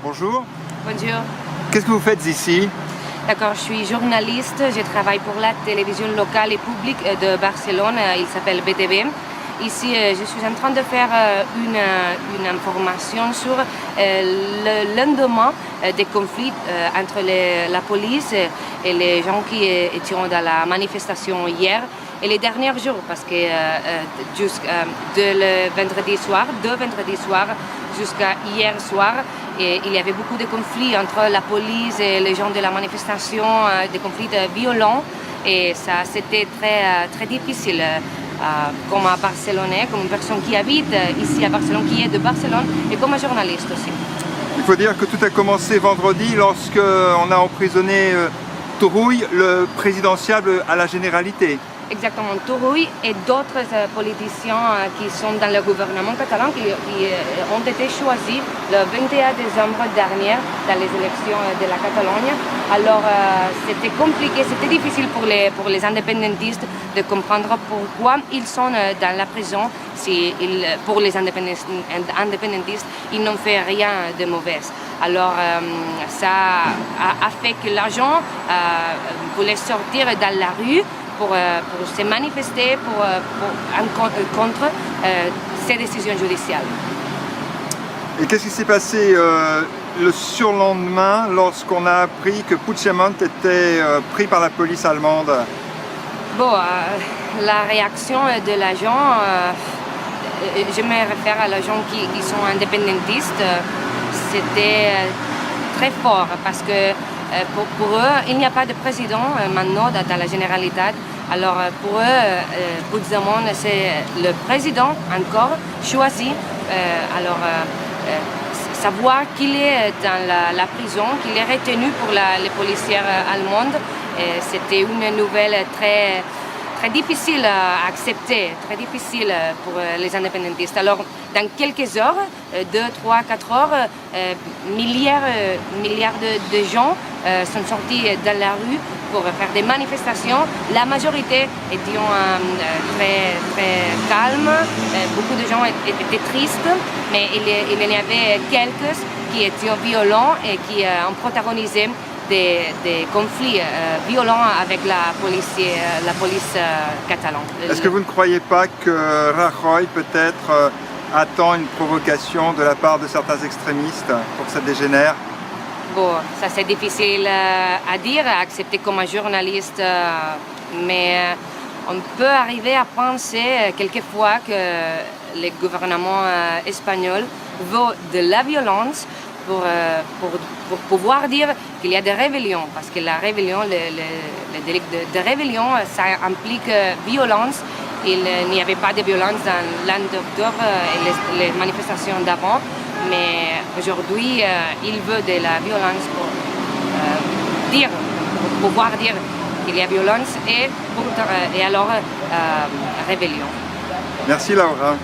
Bonjour. Bonjour. Qu'est-ce que vous faites ici? D'accord, je suis journaliste, je travaille pour la télévision locale et publique de Barcelone, il s'appelle BTV. Ici, je suis en train de faire une information sur le lendemain des conflits entre la police et les gens qui étaient dans la manifestation hier et les derniers jours, parce que le vendredi soir jusqu'à hier soir, et il y avait beaucoup de conflits entre la police et les gens de la manifestation, des conflits violents, et ça c'était très difficile. Comme un Barcelonais, comme une personne qui habite ici à Barcelone, qui est de Barcelone, et comme un journaliste aussi. Il faut dire que tout a commencé vendredi lorsqu'on a emprisonné Turull, le présidentiable à la Généralité. Exactement, Turull et d'autres politiciens qui sont dans le gouvernement catalan qui ont été choisis le 21 décembre dernier dans les élections de la Catalogne. Alors c'était compliqué, c'était difficile pour les indépendantistes de comprendre pourquoi ils sont dans la prison. Pour les indépendantistes, ils n'ont fait rien de mauvais. Alors ça a fait que l'agent voulait sortir dans la rue pour se manifester contre ces décisions judiciaires. Et qu'est-ce qui s'est passé le surlendemain lorsqu'on a appris que Puigdemont était pris par la police allemande? Bon, la réaction de l'agent, je me réfère à l'agent qui sont indépendantistes, c'était très fort parce que pour eux, il n'y a pas de président maintenant dans la Généralité. Alors pour eux, Puigdemont, c'est le président encore choisi. Alors savoir qu'il est dans la prison, qu'il est retenu pour les policiers allemandes, c'était une nouvelle très difficile à accepter, très difficile pour les indépendantistes. Alors, dans quelques heures, 2, 3, 4 heures, milliards de gens sont sortis dans la rue pour faire des manifestations. La majorité étaient très calmes, beaucoup de gens étaient tristes, mais il y avait quelques qui étaient violents et qui ont protagonisé des conflits violents avec la police catalane. Est-ce que vous ne croyez pas que Rajoy peut-être attend une provocation de la part de certains extrémistes pour que ça dégénère? Bon, ça c'est difficile à dire, à accepter comme un journaliste, mais on peut arriver à penser quelquefois que le gouvernement espagnol veut de la violence pour pouvoir dire qu'il y a des rébellions, parce que la rébellion, le délit de rébellion, ça implique violence. Il n'y avait pas de violence dans l'an d'octobre et les manifestations d'avant, mais aujourd'hui, il veut de la violence pour pouvoir dire qu'il y a violence et alors rébellion. Merci Laura.